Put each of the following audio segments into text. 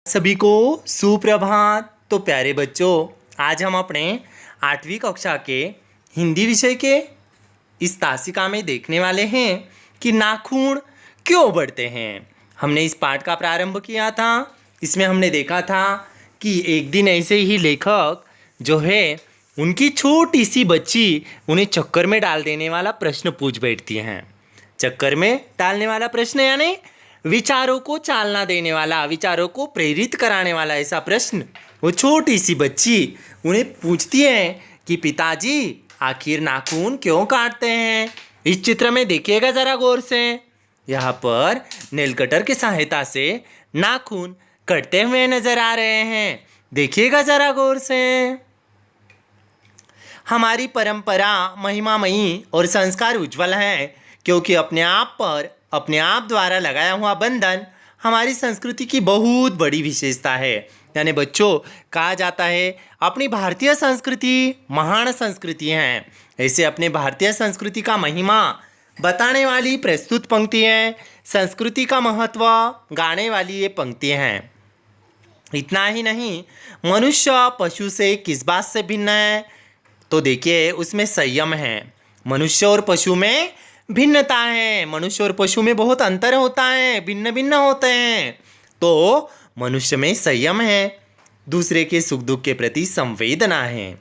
सभी को सुप्रभात। तो प्यारे बच्चों, आज हम अपने 8वीं कक्षा के हिंदी विषय के इस तासिका में देखने वाले हैं कि नाखून क्यों बढ़ते हैं। हमने इस पाठ का प्रारंभ किया था। इसमें हमने देखा था कि एक दिन ऐसे ही लेखक जो है उनकी छोटी सी बच्ची उन्हें चक्कर में डाल देने वाला प्रश्न पूछ बैठती हैं। चक्कर में डालने वाला प्रश्न यानी विचारों को चालना देने वाला, विचारों को प्रेरित कराने वाला ऐसा प्रश्न वो छोटी सी बच्ची उन्हें पूछती है कि पिताजी आखिर नाखून क्यों काटते हैं। इस चित्र में देखिएगा ज़रा गौर से। यहाँ पर नेल कटर की सहायता से नाखून कटते हुए नजर आ रहे हैं। देखिएगा ज़रा गौर से। हमारी परंपरा महिमामयी और संस्कार उज्जवल है, क्योंकि अपने आप पर अपने आप द्वारा लगाया हुआ बंधन हमारी संस्कृति की बहुत बड़ी विशेषता है। यानी बच्चों, कहा जाता है अपनी भारतीय संस्कृति महान संस्कृति है। ऐसे अपने भारतीय संस्कृति का महिमा बताने वाली प्रस्तुत पंक्ति है, संस्कृति का महत्व गाने वाली ये पंक्ति हैं। इतना ही नहीं, मनुष्य पशु से किस बात से भिन्न है, तो देखिए उसमें संयम है। मनुष्य और पशु में भिन्नता है, मनुष्य और पशु में बहुत अंतर होता है, भिन्न भिन्न होते हैं। तो मनुष्य में संयम है, दूसरे के सुख दुख के प्रति संवेदना है,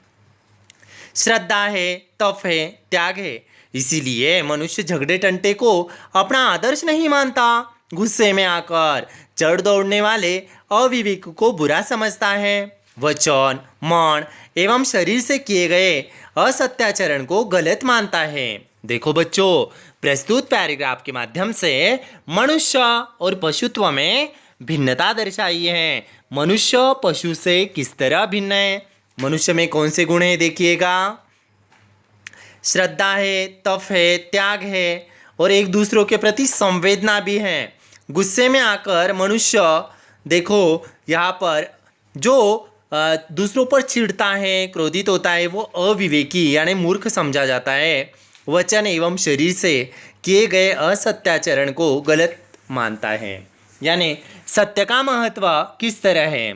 श्रद्धा है, तप है, त्याग है। इसीलिए मनुष्य झगड़े टंटे को अपना आदर्श नहीं मानता। गुस्से में आकर चढ़ दौड़ने वाले अविवेक को बुरा समझता है। वचन, मन एवं शरीर से किए गए असत्याचरण को गलत मानता है। देखो बच्चों, प्रस्तुत पैराग्राफ के माध्यम से मनुष्य और पशुत्व में भिन्नता दर्शाई है। मनुष्य पशु से किस तरह भिन्न है। मनुष्य में कौन से गुण है देखिएगा, श्रद्धा है, तप है, त्याग है और एक दूसरों के प्रति संवेदना भी है। गुस्से में आकर मनुष्य देखो यहाँ पर जो दूसरों पर चिढ़ता है, क्रोधित होता है, वो अविवेकी यानी मूर्ख समझा जाता है। वचन एवं शरीर से किए गए असत्याचरण को गलत मानता है। यानी सत्य का महत्व किस तरह है।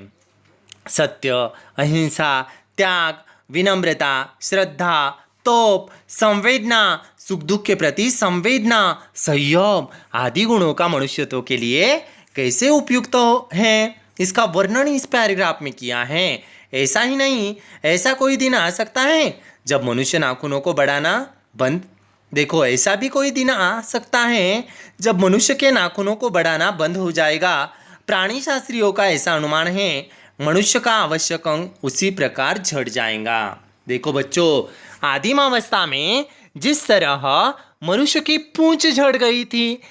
सत्य, अहिंसा, त्याग, विनम्रता, श्रद्धा, तप, संवेदना, सुख दुख के प्रति संवेदना, संयम आदि गुणों का मनुष्यत्व के लिए कैसे उपयुक्त है, इसका वर्णन इस पैराग्राफ में किया है। ऐसा ही नहीं, ऐसा कोई दिन आ सकता है जब मनुष्य नाखूनों को बढ़ाना बंद देखो ऐसा भी कोई दिन आ सकता है जब मनुष्य के नाखूनों को बढ़ाना बंद हो जाएगा। प्राणी शास्त्रियों का ऐसा अनुमान है, मनुष्य का आवश्यक अंग उसी प्रकार झड़ जाएगा। देखो बच्चों, आदिम अवस्था में जिस तरह मनुष्य की पूंछ झड़ गई थी,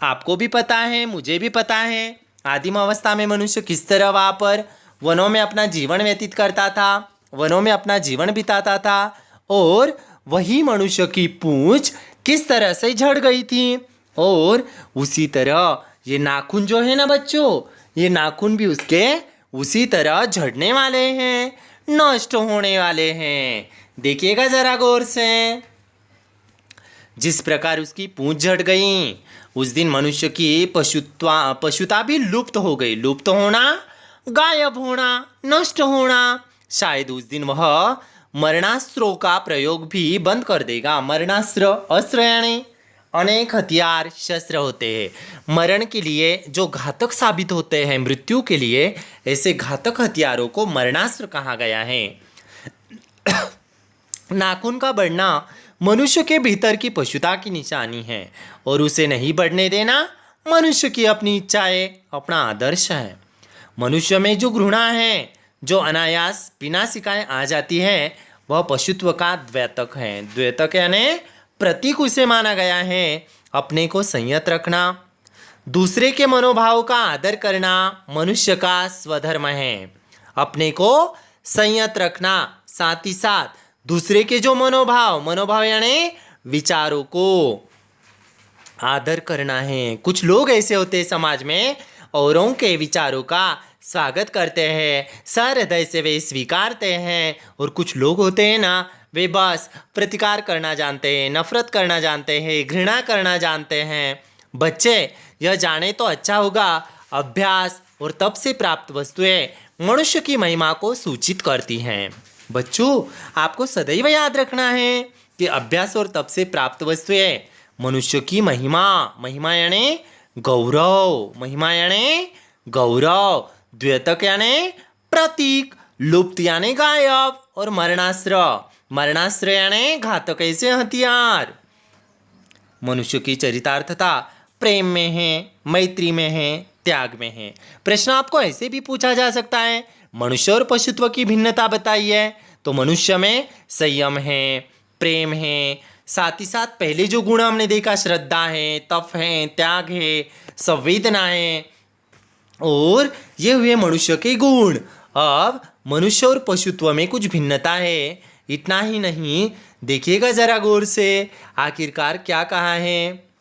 आपको भी पता है, मुझे भी पता है। आदिम अवस्था में मनुष्य किस तरह वहाँ पर वनों में अपना जीवन व्यतीत करता था, वनों में अपना जीवन बिताता था, और वही मनुष्य की पूंछ किस तरह से झड़ गई थी। और उसी तरह ये नाखून जो है ना बच्चों, ये नाखून भी उसके उसी तरह झड़ने वाले हैं, नष्ट होने वाले हैं। देखिएगा जरा गौर से। जिस प्रकार उसकी पूंछ झड़ गई, उस दिन मनुष्य की पशुता भी लुप्त हो गई। लुप्त होना, गायब होना, नष्ट होना। शायद उस दिन वह मरणास्त्रों का प्रयोग भी बंद कर देगा। मरणास्त्र, अस्त्र यानी अनेक हथियार, शस्त्र होते हैं मरण के लिए जो घातक साबित होते हैं, मृत्यु के लिए, ऐसे घातक हथियारों को मरणास्त्र कहा गया है। नाखून का बढ़ना मनुष्य के भीतर की पशुता की निशानी है, और उसे नहीं बढ़ने देना मनुष्य की अपनी इच्छा है, अपना आदर्श है। मनुष्य में जो घृणा है, जो अनायास बिना सिखाए आ जाती है, वह पशुत्व का द्वैतक है। द्वैतक यानी प्रतीक उसे माना गया है। अपने को संयत रखना, दूसरे के मनोभाव का आदर करना मनुष्य का स्वधर्म है। अपने को संयत रखना, साथ ही साथ दूसरे के जो मनोभाव यानी विचारों को आदर करना है। कुछ लोग ऐसे होते हैं समाज में, औरों के विचारों का स्वागत करते हैं, सहृदय से वे स्वीकारते हैं, और कुछ लोग होते हैं ना, वे बस प्रतिकार करना जानते हैं, नफरत करना जानते हैं, घृणा करना जानते हैं। बच्चे यह जाने तो अच्छा होगा, अभ्यास और तप से प्राप्त वस्तुएं मनुष्य की महिमा को सूचित करती हैं। बच्चों, आपको सदैव याद रखना है कि अभ्यास और तप से प्राप्त वस्तुएं मनुष्य की महिमा, महिमा यानी गौरव, महिमा यानी गौरव, द्योतक यानी प्रतीक, लुप्त यानी गायब और मरणास्त्र, मरणास्त्र यानी घातक ऐसे हथियार। मनुष्य की चरितार्थता प्रेम में है, मैत्री में है, त्याग में है। प्रश्न आपको ऐसे भी पूछा जा सकता है, मनुष्य और पशुत्व की भिन्नता बताइए। तो मनुष्य में संयम है, प्रेम है, साथ ही साथ पहले जो गुण हमने देखा, श्रद्धा है, तप है, त्याग है, संवेदना है, और ये हुए मनुष्य के गुण। अब मनुष्य और पशुत्व में कुछ भिन्नता है। इतना ही नहीं, देखिएगा जरा गौर से, आखिरकार क्या कहा है।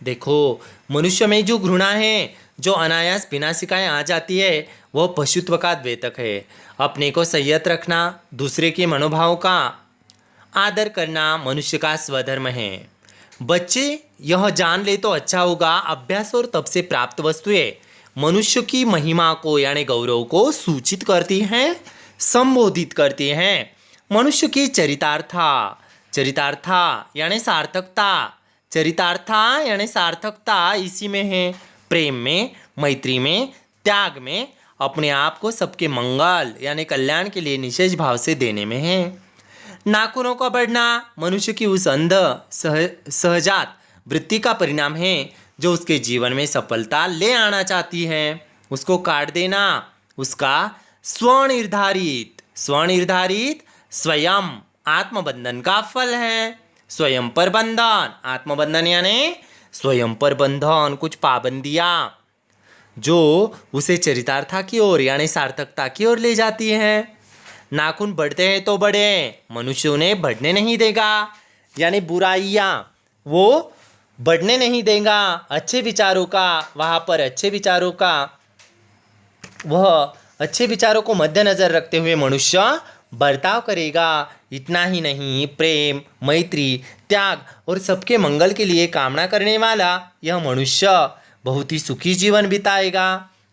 देखो, मनुष्य में जो घृणा है, जो अनायास बिना सिखाए आ जाती है, वह पशुत्व का द्योतक है। अपने को संयत रखना, दूसरे के मनोभाव का आदर करना मनुष्य का स्वधर्म है। बच्चे यह जान ले तो अच्छा होगा, अभ्यास और तप से प्राप्त वस्तुएं मनुष्य की महिमा को यानी गौरव को सूचित करती हैं, संबोधित करती हैं। मनुष्य की चरितार्था, चरितार्था यानी सार्थकता, चरितार्था यानी सार्थकता इसी में है, प्रेम में, मैत्री में, त्याग में, अपने आप को सबके मंगल यानी कल्याण के लिए निशेष भाव से देने में है। नाखूनों का बढ़ना मनुष्य की उस अंध सहजात वृत्ति का परिणाम है जो उसके जीवन में सफलता ले आना चाहती है। उसको काट देना उसका स्वनिर्धारित स्वनिर्धारित स्वयं आत्मबंधन का फल है। स्वयं पर बंधन, आत्मबंधन यानी स्वयं पर बंधन, कुछ पाबंदियां जो उसे चरितार्था की ओर यानी सार्थकता की ओर ले जाती है। नाखून बढ़ते हैं तो बढ़े, मनुष्य उन्हें बढ़ने नहीं देगा, यानी बुराइयाँ वो बढ़ने नहीं देगा। अच्छे विचारों का वहाँ पर अच्छे विचारों का वह अच्छे विचारों को मद्देनजर रखते हुए मनुष्य बर्ताव करेगा। इतना ही नहीं, प्रेम, मैत्री, त्याग और सबके मंगल के लिए कामना करने वाला यह मनुष्य बहुत ही सुखी जीवन बिताएगा।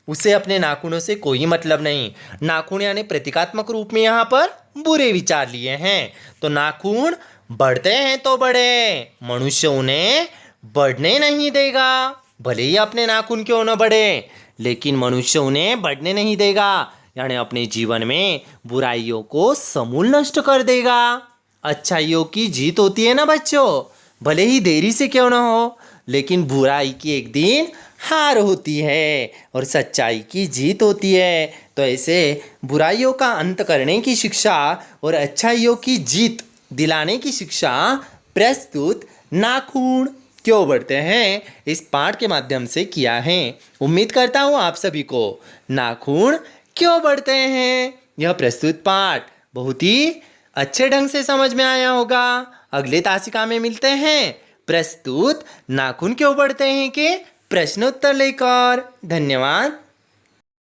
उसे अपने नाखूनों से कोई मतलब नहीं। नाखून यानी प्रतीकात्मक रूप में यहाँ पर बुरे विचार लिए हैं। तो नाखून बढ़ते हैं तो बढ़े, मनुष्य उन्हें बढ़ने नहीं देगा। भले ही अपने नाखून क्यों न बढ़े, लेकिन मनुष्य उन्हें बढ़ने नहीं देगा, यानी अपने जीवन में बुराइयों को समूल नष्ट कर देगा। अच्छाइयों की जीत होती है ना बच्चों, भले ही देरी से क्यों ना हो, लेकिन बुराई की एक दिन हार होती है और सच्चाई की जीत होती है। तो ऐसे बुराइयों का अंत करने की शिक्षा और अच्छाइयों की जीत दिलाने की शिक्षा प्रस्तुत नाखून क्यों बढ़ते हैं इस पाठ के माध्यम से किया है। उम्मीद करता हूँ आप सभी को नाखून क्यों बढ़ते हैं यह प्रस्तुत पाठ बहुत ही अच्छे ढंग से समझ में आया होगा। अगले तासिका में मिलते हैं प्रस्तुत नाखून क्यों बढ़ते हैं के प्रश्नोत्तर लेकर। धन्यवाद।